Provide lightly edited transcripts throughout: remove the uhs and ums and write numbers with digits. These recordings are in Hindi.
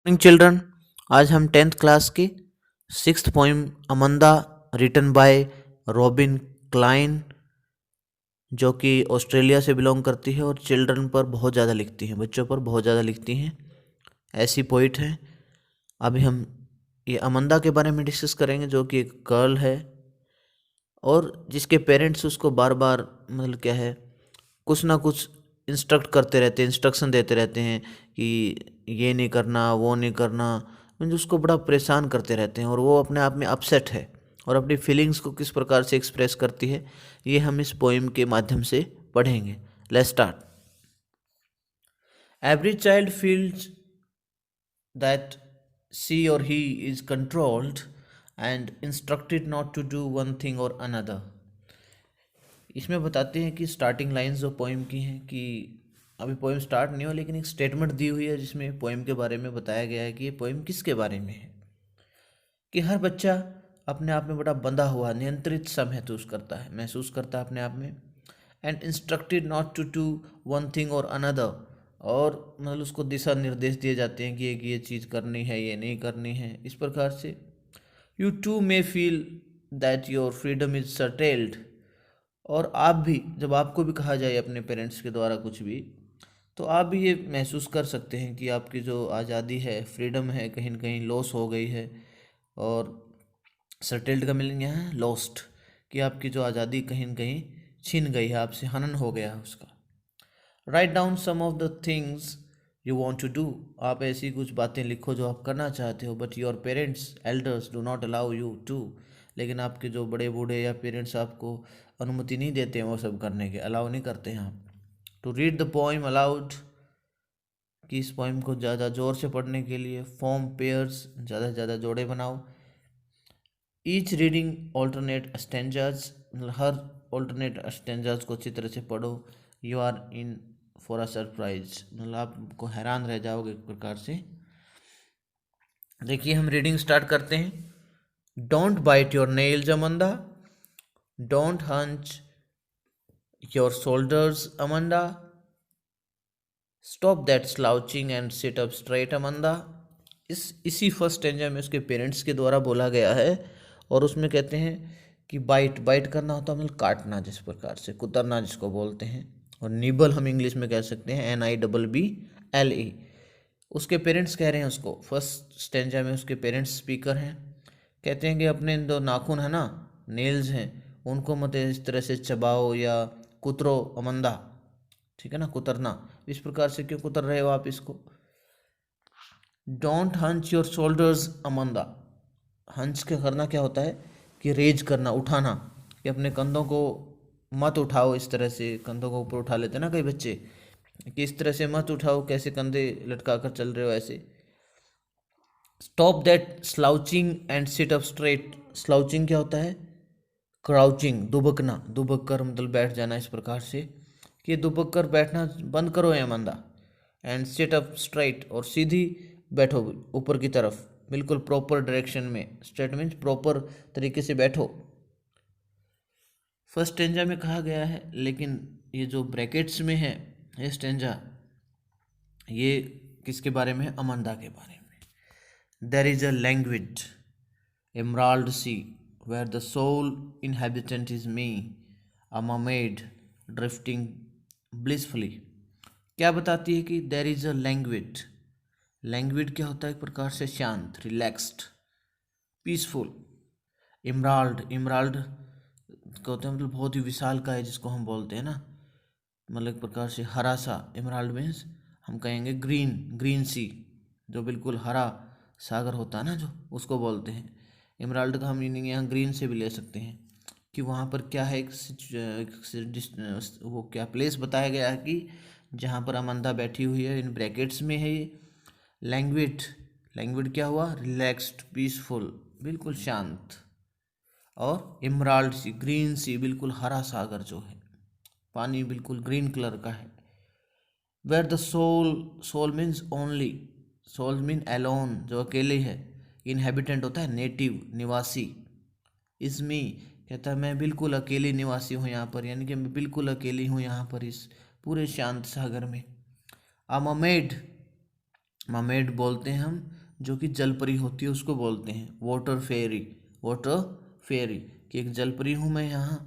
Morning children. आज हम 10th क्लास की 6th poem Amanda written by Robin Klein, जो कि ऑस्ट्रेलिया से बिलोंग करती है और चिल्ड्रन पर बहुत ज़्यादा लिखती हैं, बच्चों पर बहुत ज़्यादा लिखती हैं, ऐसी पोइट हैं। अभी हम ये अमंदा के बारे में डिस्कस करेंगे, जो कि एक गर्ल है और जिसके पेरेंट्स उसको बार बार मतलब क्या है, कुछ ना कुछ इंस्ट्रक्शन देते रहते हैं कि ये नहीं करना, वो नहीं करना, मतलब उसको बड़ा परेशान करते रहते हैं और वो अपने आप में अपसेट है और अपनी फीलिंग्स को किस प्रकार से एक्सप्रेस करती है, ये हम इस पोइम के माध्यम से पढ़ेंगे। Let's start. Every child feels that she or he is controlled and instructed not to do one thing or another। इसमें बताते हैं कि स्टार्टिंग लाइंस जो पोइम की हैं कि अभी पोइम स्टार्ट नहीं हो लेकिन एक स्टेटमेंट दी हुई है जिसमें पोइम के बारे में बताया गया है कि ये पोइम किसके बारे में है, कि हर बच्चा अपने आप में बड़ा बंधा हुआ नियंत्रित सा महसूस करता है अपने आप में। And instructed not to do one thing और अनदर, और मतलब उसको दिशा निर्देश दिए जाते हैं कि ये चीज़ करनी है, ये नहीं करनी है, इस प्रकार से। You too may feel that your freedom is curtailed, और आप भी, जब आपको भी कहा जाए अपने पेरेंट्स के द्वारा कुछ भी, तो आप भी ये महसूस कर सकते हैं कि आपकी जो आज़ादी है, फ्रीडम है, कहीं ना कहीं लॉस हो गई है। और सर्टेल्ड का मीनिंग यहाँ है लॉस्ट, कि आपकी जो आज़ादी कहीं न कहीं छिन गई है, आपसे हनन हो गया है उसका। Write down some of the things you want to do, आप ऐसी कुछ बातें लिखो जो आप करना चाहते हो, but your parents elders do not allow you to, लेकिन आपके जो बड़े बूढ़े या पेरेंट्स आपको अनुमति नहीं देते हैं वो सब करने के, अलाउ नहीं करते हैं आप। To read the poem aloud, कि इस पोइम को ज़्यादा ज़ोर से पढ़ने के लिए। फॉर्म पेयर्स, ज़्यादा से ज़्यादा जोड़े बनाओ। ईच रीडिंग ऑल्टरनेट स्टेंजाज, मतलब हर ऑल्टरनेट स्टेंजाज को अच्छी तरह से पढ़ो। You are in for a surprise, मतलब आपको हैरान रह जाओगे एक प्रकार से। देखिए हम रीडिंग स्टार्ट करते हैं। Don't bite your nails Amanda, don't hunch your shoulders Amanda, stop that slouching and sit up straight Amanda. इसी फर्स्ट स्टेंजा में उसके पेरेंट्स के द्वारा बोला गया है और उसमें कहते हैं कि बाइट बाइट करना होता है मतलब काटना, जिस प्रकार से कुतरना जिसको बोलते हैं, और निबल हम इंग्लिश में कह सकते हैं NIBBLE। उसके पेरेंट्स कह रहे हैं उसको, फर्स्ट स्टेंजा में उसके पेरेंट्स स्पीकर हैं, कहते हैं कि अपने दो नाखून है ना, नेल्स हैं, उनको मत इस तरह से चबाओ या कुतरो अमंदा, ठीक है ना, कुतरना। इस प्रकार से क्यों कुतर रहे हो आप इसको। Don't hunch your shoulders अमंदा, hunch के करना क्या होता है कि रेज करना, उठाना, कि अपने कंधों को मत उठाओ, इस तरह से कंधों को ऊपर उठा लेते हैं ना कई बच्चे, कि इस तरह से मत उठाओ, कैसे कंधे लटका कर चल रहे हो ऐसे। Stop that slouching and sit up straight, slouching क्या होता है, क्राउचिंग, दुबकना, दुबक कर मतलब बैठ जाना, इस प्रकार से कि दुबक कर बैठना बंद करो है मंदा। एंड सिट अप स्ट्राइट, और सीधी बैठो ऊपर की तरफ, बिल्कुल प्रॉपर डायरेक्शन में। स्ट्रेट मीन्स प्रॉपर तरीके से बैठो। फर्स्ट स्टेंजा में कहा गया है, लेकिन ये जो ब्रैकेट्स में है ये स्टेंजा, ये किसके बारे में है, अमंदा के बारे में। There is a language emerald sea where the sole inhabitant is me, a mermaid drifting blissfully। क्या बताती है कि देर इज अ लैंग्वेज, लैंग्वेज क्या होता है, एक प्रकार से शांत, रिलैक्स्ड, पीसफुल। इमराल्ड, इमराल्ड क्या होता है, मतलब बहुत ही विशाल का है, जिसको हम बोलते हैं ना, मतलब एक प्रकार से हरा सा। इमराल्ड मीन्स हम कहेंगे ग्रीन, ग्रीन सी, जो बिल्कुल हरा सागर होता है ना, जो उसको बोलते हैं। इमराल्ड का हम मीनिंग यहाँ ग्रीन से भी ले सकते हैं, कि वहाँ पर क्या है, वो क्या प्लेस बताया गया है कि जहाँ पर अमंदा बैठी हुई है, इन ब्रैकेट्स में है ये। लैंग्वेज, लैंग्वेज क्या हुआ, रिलैक्स्ड, पीसफुल, बिल्कुल शांत। और इमराल्ड सी, ग्रीन सी, बिल्कुल हरा सागर जो है, पानी बिल्कुल ग्रीन कलर का है। Where the sole, sole means only, sole mean alone, जो अकेले है। इनहेबिटेंट होता है नेटिव, निवासी। इज मी, कहता है मैं बिल्कुल अकेली निवासी हूँ यहाँ पर, यानी कि मैं बिल्कुल अकेली हूँ यहाँ पर इस पूरे शांत सागर में। आ ममेड, ममेड बोलते हैं हम जो कि जल परी होती है उसको बोलते हैं वाटर फेरी। वाटर फेरी कि एक जल परी हूँ मैं यहाँ।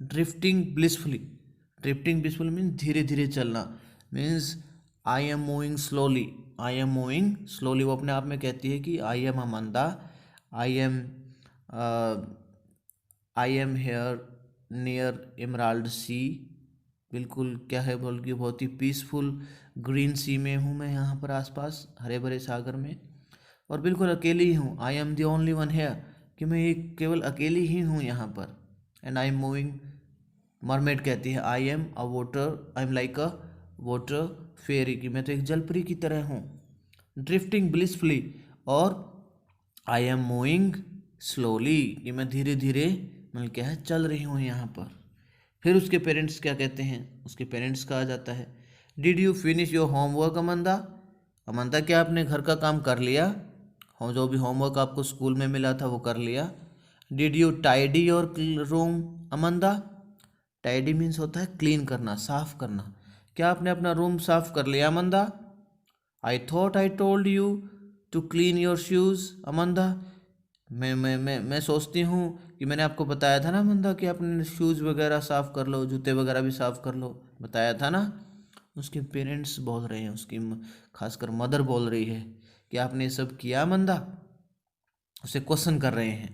Drifting blissfully, drifting blissfully means धीरे धीरे चलना, means I am moving slowly, I am moving slowly. वो अपने आप में कहती है कि I am Amanda, I am I am here near emerald sea. बिल्कुल क्या है बोल के बहुत ही पीसफुल ग्रीन सी में हूँ मैं यहाँ पर, आसपास हरे भरे सागर में, और बिल्कुल अकेली ही हूँ। I am the only one here कि मैं एक केवल अकेली ही हूँ यहाँ पर। And I am moving, mermaid कहती है I am a water, I am like a water fairy कि मैं तो एक जलपरी की तरह हूँ। ड्रिफ्टिंग ब्लिसफुली, और आई एम मूविंग स्लोली कि मैं धीरे धीरे मतलब क्या है चल रही हूँ यहाँ पर। फिर उसके पेरेंट्स क्या कहते हैं, उसके पेरेंट्स का आ जाता है, did you finish your homework Amanda, Amanda क्या आपने घर का काम कर लिया, हम जो भी होमवर्क आपको स्कूल में मिला था वो कर लिया। Did you tidy your room अमंदा, tidy means होता है क्लीन करना, साफ करना, क्या आपने अपना रूम साफ कर लिया Amanda. I thought I told you to clean your shoes Amanda, मैं सोचती हूँ कि मैंने आपको बताया था ना अमंदा कि अपने शूज़ वगैरह साफ़ कर लो, जूते वगैरह भी साफ़ कर लो, बताया था ना। उसके पेरेंट्स बोल रहे हैं, उसकी खासकर मदर बोल रही है कि आपने ये सब किया अमंदा, उसे क्वेश्चन कर रहे हैं।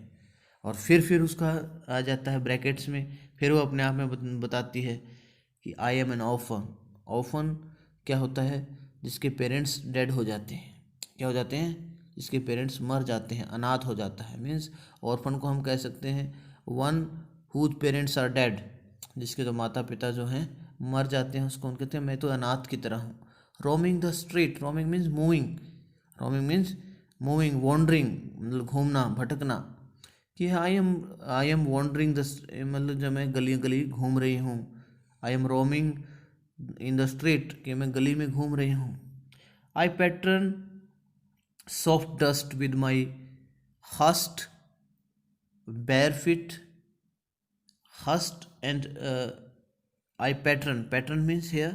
और फिर उसका आ जाता है ब्रैकेट्स में, फिर वो अपने आप में बताती है कि I M N orphan. Orphan क्या होता है, जिसके पेरेंट्स डेड हो जाते हैं, क्या हो जाते हैं, जिसके पेरेंट्स मर जाते हैं, अनाथ हो जाता है। मीन्स ऑर्फन को हम कह सकते हैं one whose parents are dead, जिसके जो माता पिता जो हैं मर जाते हैं, उसको हम कहते हैं मैं तो अनाथ की तरह हूँ। Roaming the street, roaming means moving, roaming means moving, wandering मतलब घूमना भटकना, कि आई एम वॉन्डरिंग द, मतलब जब मैं गली गली घूम रही हूँ। I M roaming in the street कि मैं गली में घूम रही हूँ। आई pattern soft dust with my hushed bare feet, hushed and I pattern, pattern means here,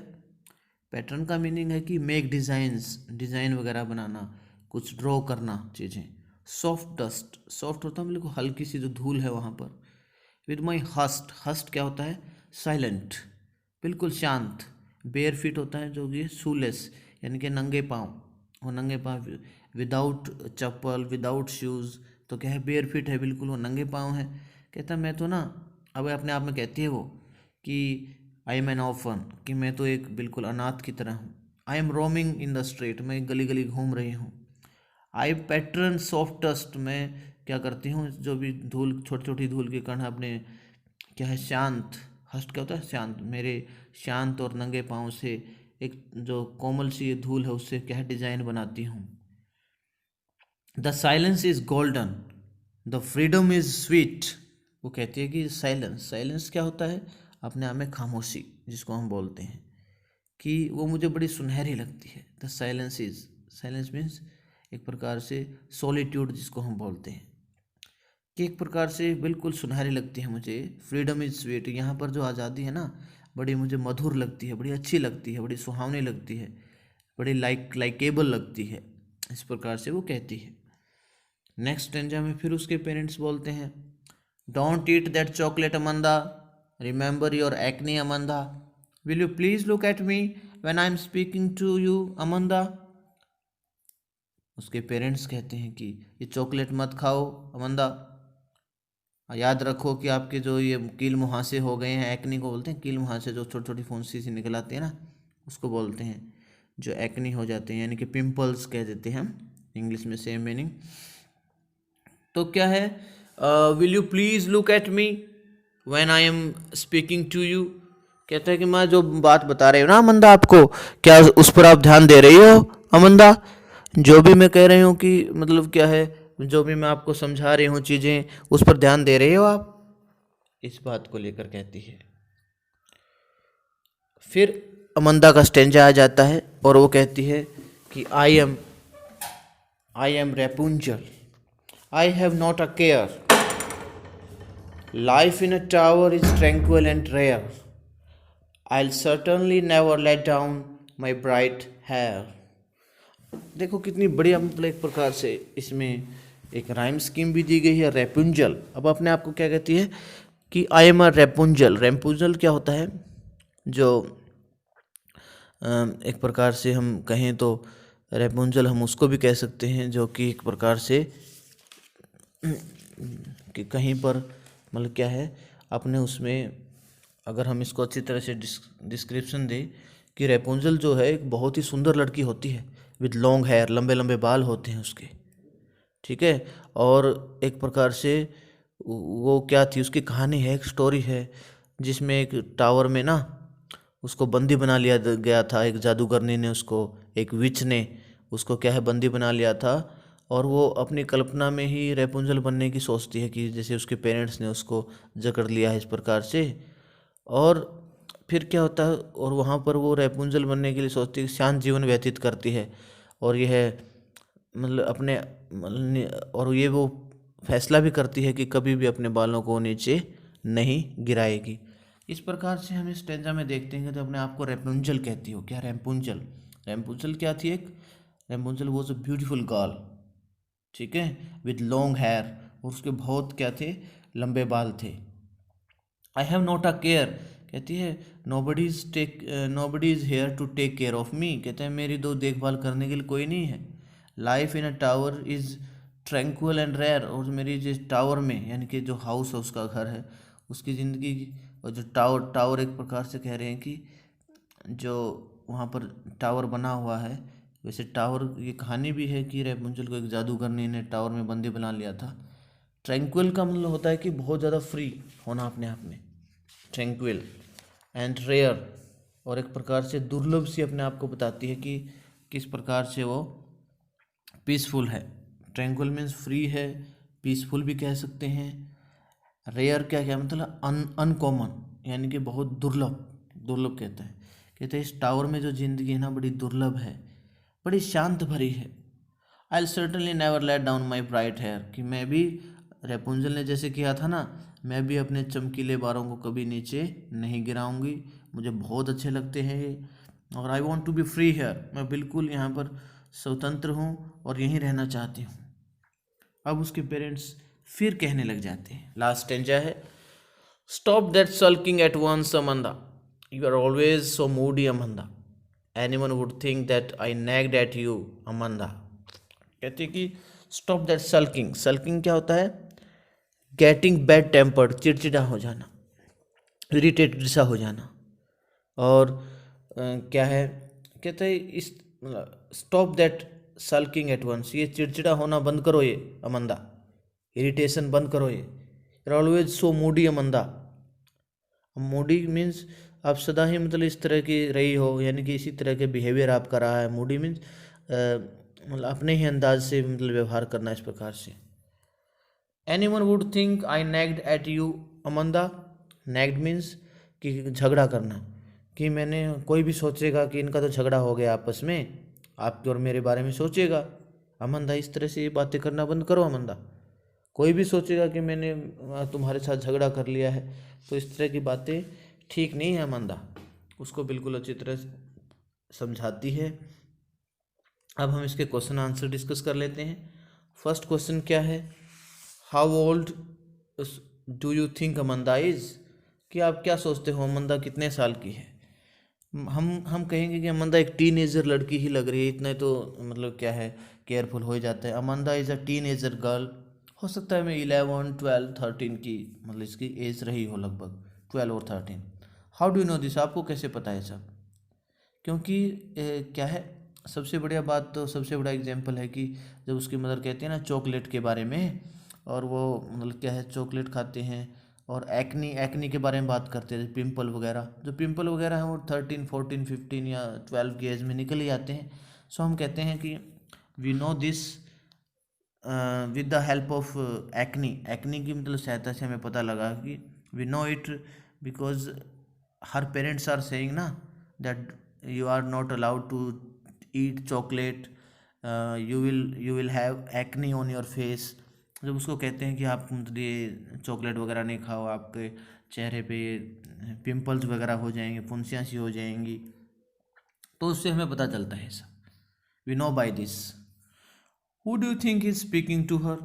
pattern का मीनिंग है कि मेक डिज़ाइंस, डिज़ाइन वगैरह बनाना, कुछ ड्रॉ करना चीज़ें। सॉफ्ट डस्ट, सॉफ्ट होता है बिल्कुल हल्की सी जो धूल है वहाँ पर। विद माई हस्ट, हस्ट क्या होता है, साइलेंट, बिल्कुल शांत। बेयर फिट होता है जो कि शूलेस यानी कि नंगे पाँव, वो नंगे पाँव, विदाउट चप्पल विदाउट शूज़, तो क्या है बेयर फिट है, बिल्कुल वो नंगे पाँव है। कहता है मैं तो ना, अब अपने आप में कहती है वो कि आई एम एन ऑर्फन कि मैं तो एक बिल्कुल अनाथ की तरह हूँ। I M roaming in the street, मैं गली गली घूम रही हूँ। आई पैटर्न सॉफ्ट डस्ट, मैं क्या करती हूँ जो भी धूल, छोटी छोटी धूल के कण अपने क्या है शांत, हस्ट क्या होता है शांत, मेरे शांत और नंगे पाँव से एक जो कोमल सी धूल है उससे क्या है डिजाइन बनाती हूँ। The silence is golden, the freedom is sweet. वो कहती है कि साइलेंस, साइलेंस क्या होता है, अपने आप में खामोशी जिसको हम बोलते हैं, कि वो मुझे बड़ी सुनहरी लगती है। The silence is, silence means एक प्रकार से सॉलिट्यूड जिसको हम बोलते हैं, कि एक प्रकार से बिल्कुल सुनहरी लगती है मुझे। फ्रीडम इज स्वीट, यहाँ पर जो आज़ादी है ना बड़ी मुझे मधुर लगती है, बड़ी अच्छी लगती है, बड़ी सुहावनी लगती है, बड़ी लाइकेबल लगती है, इस प्रकार से वो कहती है। नेक्स्ट स्टेंजा में फिर उसके पेरेंट्स बोलते हैं, don't eat that chocolate Amanda, remember your acne Amanda, will you please look at me when I am speaking to you Amanda. उसके पेरेंट्स कहते हैं कि ये चॉकलेट मत खाओ अमंदा, याद रखो कि आपके जो ये कील मुहासे हो गए हैं, एक्नी को बोलते हैं, कील मुहासे जो छोटी छोटी फुंसी सी निकल आती है ना उसको बोलते हैं, जो एक्नी हो जाते हैं यानी कि पिंपल्स कह देते हैं हम इंग्लिश में, सेम मीनिंग। तो क्या है, will you please look at me when I am speaking to you, कहता है कि मैं जो बात बता रही हूँ ना अमंदा आपको, क्या उस पर आप ध्यान दे रही हो अमंदा, जो भी मैं कह रही हूँ कि मतलब क्या है, जो भी मैं आपको समझा रही हूँ चीज़ें उस पर ध्यान दे रहे हो आप, इस बात को लेकर कहती है। फिर अमंदा का स्टेंजा आ जाता है और वो कहती है कि I am Rapunzel, I have not a care, life in a tower is tranquil and rare, I'll certainly never let down my bright hair. देखो कितनी बढ़िया, मतलब एक प्रकार से इसमें एक राइम स्कीम भी दी गई है, रेपुंजल। अब अपने आप को क्या कहती है कि I am a Rapunzel. Rapunzel क्या होता है, जो एक प्रकार से हम कहें तो रेपुंजल हम उसको भी कह सकते हैं जो कि एक प्रकार से कि कहीं पर मतलब क्या है अपने उसमें, अगर हम इसको अच्छी तरह से डिस्क्रिप्शन दें कि रेपुंजल जो है एक बहुत ही सुंदर लड़की होती है, विद लॉन्ग हेयर, लंबे लंबे बाल होते हैं उसके, ठीक है। और एक प्रकार से वो क्या थी, उसकी कहानी है, एक स्टोरी है, जिसमें एक टावर में ना उसको बंदी बना लिया गया था, एक जादूगरनी ने उसको, एक विच ने उसको क्या है बंदी बना लिया था। और वो अपनी कल्पना में ही रेपुंजल बनने की सोचती है कि जैसे उसके पेरेंट्स ने उसको जकड़ लिया है इस प्रकार से। और फिर क्या होता है, और वहाँ पर वो रेपुंजल बनने के लिए सोचती है, शांत जीवन व्यतीत करती है। और यह मतलब अपने और ये वो फैसला भी करती है कि कभी भी अपने बालों को नीचे नहीं गिराएगी। इस प्रकार से हम इस स्टेंजा में देखते हैं कि तो अपने आप को रेपुंजल कहती हो। क्या रेपुंजल, रेपुंजल क्या थी, एक Rapunzel was a beautiful girl, ठीक है, विद लॉन्ग हेयर, और उसके बहुत क्या थे, लंबे बाल थे। I have not a care, कहती है nobody is here to take care of me, कहते हैं मेरी तो देखभाल करने के लिए कोई नहीं है। Life in a tower is tranquil and rare, और मेरी जिस टावर में, यानी कि जो हाउस है उसका घर है, उसकी ज़िंदगी, और जो टावर टावर एक प्रकार से कह रहे हैं कि जो वहाँ पर टावर बना हुआ है, वैसे टावर की कहानी भी है कि रेपुंजल को एक जादूगरनी ने टावर में बंदी बना लिया था। ट्रैंक्विल का मतलब होता है कि बहुत ज़्यादा फ्री होना अपने आप में, ट्रैंक्विल एंड रेयर, और एक प्रकार से दुर्लभ सी अपने आप को बताती है कि किस प्रकार से वो पीसफुल है। ट्रैंक्विल मीन्स फ्री है, पीसफुल भी कह सकते हैं। रेयर क्या क्या मतलब अनकॉमन, यानी कि बहुत दुर्लभ, दुर्लभ कहते हैं इस टावर में जो जिंदगी है ना बड़ी दुर्लभ है, बड़ी शांत भरी है। I will certainly never let down my bright hair, कि मैं भी, रेपुंजल ने जैसे किया था ना, मैं भी अपने चमकीले बालों को कभी नीचे नहीं गिराऊंगी, मुझे बहुत अच्छे लगते हैं ये। और I want to be free here, मैं बिल्कुल यहाँ पर स्वतंत्र हूँ और यहीं रहना चाहती हूँ। अब उसके पेरेंट्स फिर कहने लग जाते हैं, लास्ट स्टेंजा है, stop that sulking at once Amanda, you are always so moody Amanda, anyone would think that I nagged at you Amanda. कहते कि स्टॉप दैट सल्किंग, सल्किंग क्या होता है, गेटिंग बैड टेम्पर्ड, चिड़चिड़ा हो जाना, इरिटेटेड सा हो जाना। और क्या है, कहते हैं इस stop that sulking at once, ये चिड़चिड़ा होना बंद करो ये अमंदा, इरिटेशन बंद करो ये, always so moody अमंदा। Moody means आप सदा ही मतलब इस तरह की रही हो, यानी कि इसी तरह के बिहेवियर आपका रहा है। मूडी मीन्स मतलब अपने ही अंदाज से मतलब व्यवहार करना इस प्रकार से। Anyone would think I nagged at you Amanda, nagged means कि झगड़ा करना, कि मैंने, कोई भी सोचेगा कि इनका तो झगड़ा हो गया आपस में, आपके और मेरे बारे में सोचेगा। अमंदा इस तरह से ये बातें करना बंद करो अमंदा, कोई भी सोचेगा कि मैंने तुम्हारे साथ झगड़ा कर लिया है, तो इस तरह की बातें ठीक नहीं है अमंदा, उसको बिल्कुल अच्छी तरह से समझाती है। अब हम इसके क्वेश्चन आंसर डिस्कस कर लेते हैं। फर्स्ट क्वेश्चन क्या है, how old do you think अमंदा is, कि आप क्या सोचते हो अमंदा कितने साल की है। हम कहेंगे कि अमंदा एक टीनेजर लड़की ही लग रही है, इतना तो मतलब क्या है, केयरफुल हो जाता है। अमंदा इज़ अ टीनेजर गर्ल, हो सकता है मैं 11, 12, 13 की मतलब इसकी एज रही हो, लगभग 12 और 13। How do you know this, आपको कैसे पता है सब, क्योंकि क्या है, सबसे बढ़िया बात तो, सबसे बड़ा एग्जांपल है कि जब उसकी मदर कहती है ना चॉकलेट के बारे में, और वो मतलब क्या है चॉकलेट खाते हैं, और एक्नी एक्नी के बारे में बात करते हैं, पिंपल वगैरह, जो पिंपल वगैरह हैं वो 13, 14, 15 या 12 की एज में निकल ही आते हैं। सो हम कहते हैं कि we know this with the help of acne, acne की मतलब सहायता से हमें पता लगा कि we know it because her parents are saying ना that you are not allowed to eat chocolate, you will have acne on your face. जब उसको कहते हैं कि आप मतलब ये चॉकलेट वगैरह नहीं खाओ, आपके चेहरे पे पिंपल्स वगैरह हो जाएंगे, फुंसियाँ सी हो जाएंगी, तो उससे हमें पता चलता है सब। We know by this. Who do you think is speaking to her?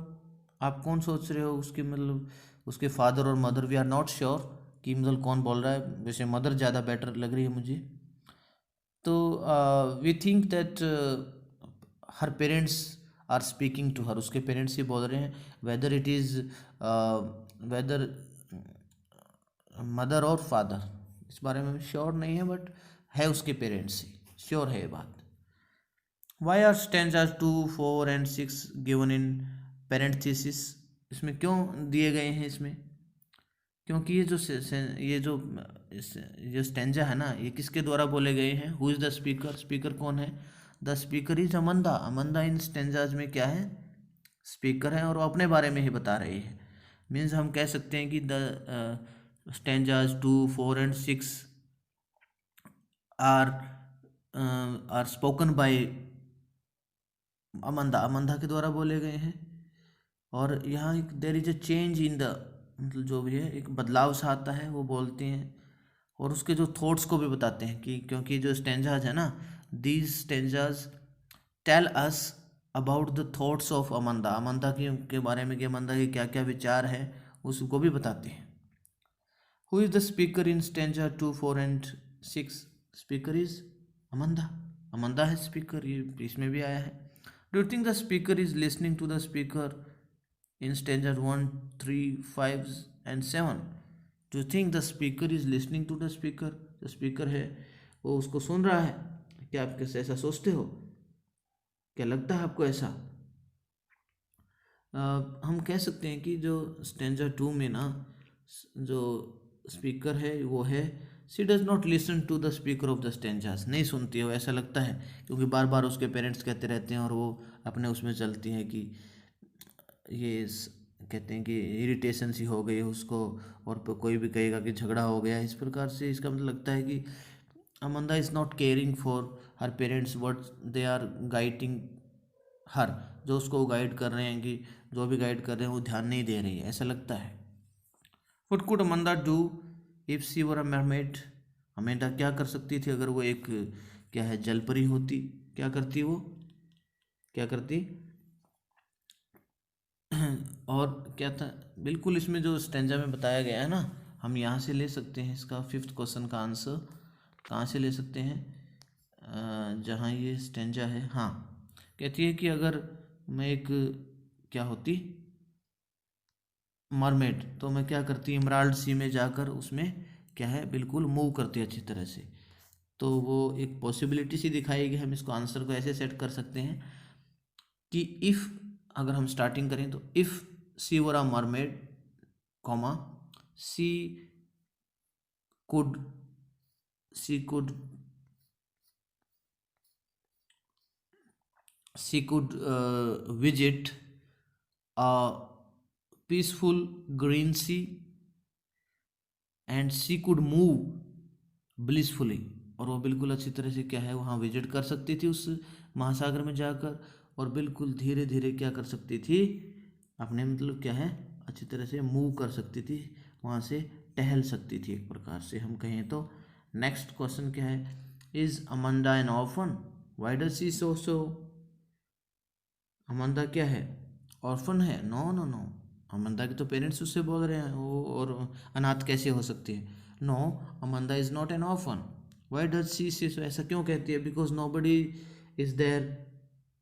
आप कौन सोच रहे हो उसके, मतलब उसके फादर और mother? We are not sure कि मतलब कौन बोल रहा है, वैसे मदर ज़्यादा बेटर लग रही है मुझे। तो we think that her parents are speaking to her, उसके पेरेंट्स ही बोल रहे हैं। Whether it is whether mother और फादर, इस बारे में श्योर नहीं है, बट है उसके पेरेंट्स ही, श्योर है ये बात। Why are stanzas 2, 4 and 6 given in parenthesis? इसमें क्यों दिए गए हैं इसमें? क्योंकि ये जो स्टेंजा है ना, ये किसके द्वारा बोले गए हैं? Who is the speaker? Speaker कौन है? The speaker is Amanda. अमंदा in stanzas में क्या है? स्पीकर है, और वो अपने बारे में ही बता रही है। मीन्स हम कह सकते हैं कि the stanzas 2, 4 and 6 are are spoken by Amanda, Amanda के द्वारा बोले गए हैं। और यहाँ एक there is a change in the, मतलब जो भी है एक बदलाव सा आता है, वो बोलते हैं। और उसके जो थॉट्स को भी बताते हैं कि, क्योंकि जो स्टेंजाज है ना, these stanzas tell us about the thoughts of Amanda, Amanda के बारे में कि अमंदा के क्या क्या विचार है, उसको भी बताते हैं। Who is the speaker in stanza 2, 4 and 6? Speaker is Amanda, Amanda है स्पीकर, ये इसमें भी आया है। Do you think the speaker is listening to the speaker in stanza 1, 3, 5 and 7? Do you think the speaker is listening to the speaker? जो स्पीकर है वो उसको सुन रहा है? क्या आप कैसे ऐसा सोचते हो? क्या लगता है आपको ऐसा? हम कह सकते हैं कि जो स्टेंजा 2 में ना, जो स्पीकर है वो है, she does not listen to the speaker of the stanzas, नहीं सुनती है वो, ऐसा लगता है, क्योंकि बार बार उसके पेरेंट्स कहते रहते हैं और वो अपने उसमें चलती हैं कि ये कहते हैं कि इरिटेशन सी हो गई है उसको, और कोई भी कहेगा कि झगड़ा हो गया, इस प्रकार से इसका मतलब लगता है कि Amanda is not caring for her parents what they are guiding her, जो उसको गाइड कर रहे हैं, कि जो भी गाइड कर रहे हैं वो ध्यान नहीं दे रही है, ऐसा लगता है। What could Amanda do if she were a mermaid? Amanda क्या कर सकती थी अगर वो एक, क्या है, जलपरी होती? क्या करती वो, क्या करती? और क्या था, बिल्कुल इसमें जो स्टेंजा में बताया गया है ना, हम यहाँ से ले सकते हैं इसका 5th क्वेश्चन का आंसर। कहाँ से ले सकते हैं? जहाँ ये स्टेंजा है, हाँ, कहती है कि अगर मैं एक, क्या होती, मरमेड, तो मैं क्या करती, इमराल्ड सी में जाकर उसमें, क्या है, बिल्कुल मूव करती अच्छी तरह से। तो वो एक पॉसिबिलिटी सी दिखाएगी, हम इसको आंसर को ऐसे सेट कर सकते हैं कि इफ़, अगर हम स्टार्टिंग करें तो if she were a mermaid, comma, she could she could she could visit a peaceful green sea and she could move blissfully, और वो बिल्कुल अच्छी तरह से, क्या है, वहाँ विजिट कर सकती थी उस महासागर में जाकर, और बिल्कुल धीरे धीरे क्या कर सकती थी, अपने, मतलब क्या है, अच्छी तरह से मूव कर सकती थी, वहाँ से टहल सकती थी एक प्रकार से हम कहें तो। नेक्स्ट क्वेश्चन क्या है? Is Amanda an orphan? Why does she so? Amanda क्या है, ऑर्फन है? नो नो नो, अमंदा के तो पेरेंट्स उससे बोल रहे हैं वो, और अनाथ कैसे हो सकती है? No, Amanda is not an orphan. Why does she say, ऐसा क्यों कहती है? बिकॉज नो बडी is there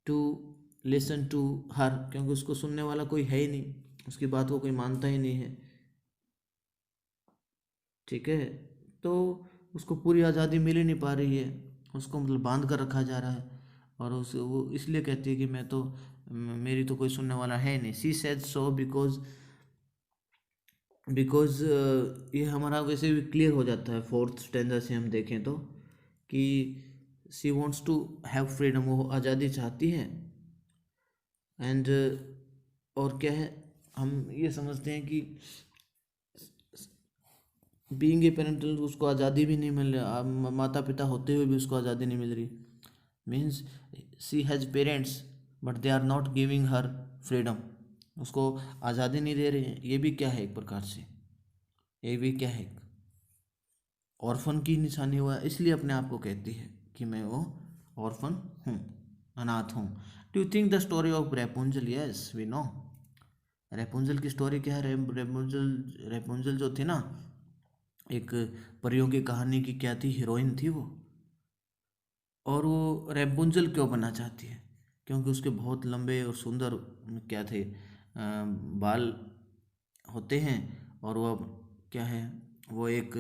to listen to her, क्योंकि उसको सुनने वाला कोई है ही नहीं, उसकी बात को कोई मानता ही नहीं है, ठीक है। तो उसको पूरी आज़ादी मिल ही नहीं पा रही है, उसको मतलब बांध कर रखा जा रहा है, और उस वो इसलिए कहती है कि मैं तो, मेरी तो कोई सुनने वाला है नहीं। She says so because, because ये हमारा वैसे भी क्लियर हो जाता है 4th स्टैंडर्ड से हम देखें तो, कि she wants to have freedom, वो आज़ादी चाहती है। एंड और क्या है, हम ये समझते हैं कि बीइंग ए पेरेंटल, उसको आज़ादी भी नहीं मिल रहा, माता पिता होते हुए भी उसको आज़ादी नहीं मिल रही। Means she has parents but they are not giving her freedom, उसको आज़ादी नहीं दे रहे हैं। ये भी क्या है, एक प्रकार से ये भी क्या है, ऑर्फन की निशानी हुआ, इसलिए अपने आप को कहती है कि मैं वो ऑर्फन हूँ। अनाथ हूँ। Do you think the story of Rapunzel? Yes we know. Rapunzel की स्टोरी क्या है? रेपुंजल रेपुंजल जो थी ना, एक परियों की कहानी की क्या थी, हीरोइन थी वो। और वो रेपुंजल क्यों बनना चाहती है? क्योंकि उसके बहुत लंबे और सुंदर क्या थे, बाल होते हैं। और वो अब क्या है, वो एक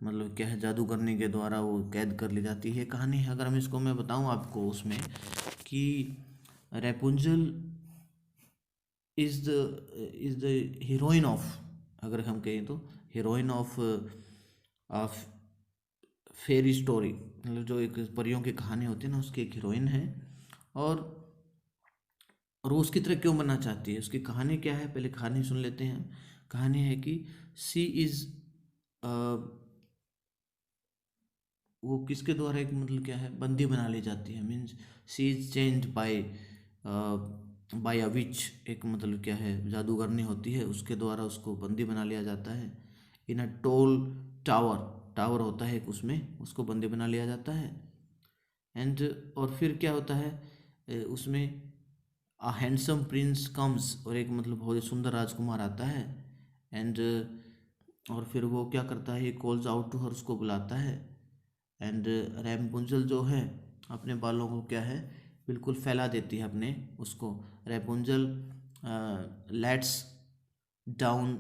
मतलब क्या है, जादू करने के द्वारा वो कैद कर ली जाती है। कहानी है, अगर हम इसको मैं बताऊं आपको उसमें कि Rapunzel is the heroine of, अगर हम कहें तो हीरोइन ऑफ फेरी स्टोरी, मतलब जो एक परियों की कहानी होती है ना, उसकी एक हीरोइन है। और वो उसकी तरह क्यों बनना चाहती है, उसकी कहानी क्या है, पहले कहानी सुन लेते हैं। कहानी है कि सी इज़, वो किसके द्वारा एक मतलब क्या है, बंदी बना ली जाती है। Means she is change by a witch, एक मतलब क्या है, जादूगरनी होती है, उसके द्वारा उसको बंदी बना लिया जाता है। इन अ टोल टावर, टावर होता है एक, उसमें उसको बंदी बना लिया जाता है। एंड और फिर क्या होता है, उसमें अ हैंडसम प्रिंस कम्स, और एक मतलब बहुत ही सुंदर राजकुमार आता है। एंड और फिर वो क्या करता है, कॉल्स आउट टू हर, उसको बुलाता है। एंड रैपुंजल जो है अपने बालों को क्या है, बिल्कुल फैला देती है अपने उसको। Rapunzel lets down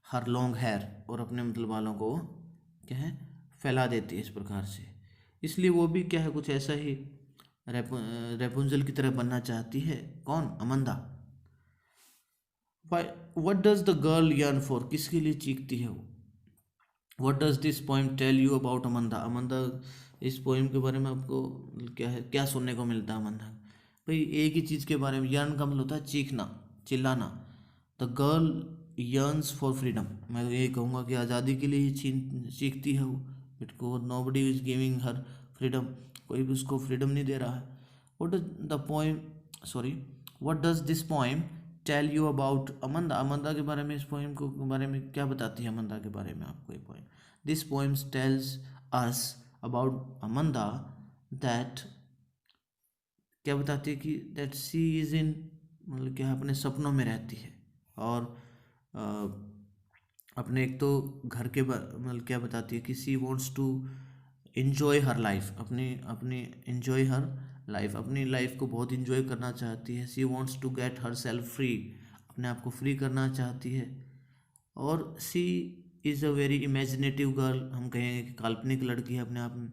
her long hair, और अपने मतलब बालों को क्या है, फैला देती है इस प्रकार से। इसलिए वो भी क्या है, कुछ ऐसा ही रैपुंजल की तरह बनना चाहती है। कौन? Amanda. Why, what does the girl yearn for, किसके लिए चीखती है वो? What does this poem tell you about Amanda? Amanda, इस पोइम के बारे में आपको क्या है, क्या सुनने को मिलता है अमंदा? भाई एक ही चीज़ के बारे में, यर्न का मतलब होता है चीखना, चिल्लाना। The girl yearns for freedom, मैं तो यही कहूँगा कि आज़ादी के लिए ही चीखती है वो। इट को no buddy is giving her freedom, कोई भी उसको फ्रीडम नहीं दे रहा है। What does the poem, sorry, what does this poem tell you about Amanda? Amanda के बारे में, इस पोइम को बारे में क्या बताती है अमंदा के बारे में आपको ये poem? This poems tells us about अमंदा, that, क्या बताती है कि दैट सी इज इन, मतलब क्या, अपने सपनों में रहती है। और अ, अपने एक तो घर के मतलब क्या बताती है कि she wants to enjoy her life, अपनी अपनी इन्जॉय हर लाइफ, अपनी लाइफ को बहुत इन्जॉय करना चाहती है। She wants to get herself free, अपने आप को फ्री करना चाहती है। और she is a very imaginative girl, हम कहेंगे कि काल्पनिक लड़की है अपने आप में।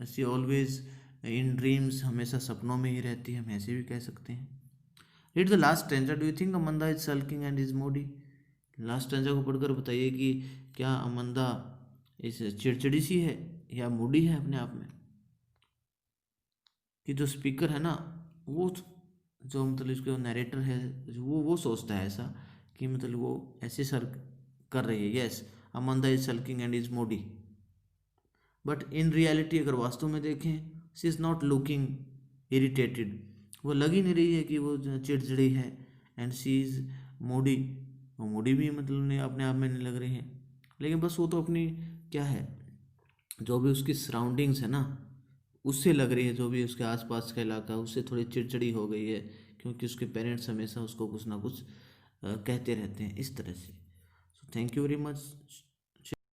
सी ऑलवेज इन ड्रीम्स, हमेशा सपनों में ही रहती है, हम ऐसे भी कह सकते हैं। Read the last stanza, do you think अमंदा is sulking and is Moody? Last stanza को पढ़कर बताइए कि क्या अमंदा इस चिड़चिड़ी सी है या मूडी है अपने आप में? कि जो स्पीकर है ना, वो जो मतलब इसके नरेटर है, वो सोचता है ऐसा कि मतलब वो ऐसे सर कर रही है, yes अमंदा is sulking and is Moody. But in reality अगर वास्तव में देखें, she is not looking irritated, वो लग ही नहीं रही है कि वो जो चिड़चिड़ी है। एंड शी इज़ मूडी, वो मूडी भी मतलब नहीं, अपने आप में नहीं लग रही है। लेकिन बस वो तो अपनी क्या है, जो भी उसकी सराउंडिंग्स है ना, उससे लग रही है, जो भी उसके आसपास का इलाका, उससे थोड़ी चिड़चिड़ी हो गई है। क्योंकि उसके पेरेंट्स हमेशा उसको कुछ ना कुछ कहते रहते हैं इस तरह से। So thank you very much.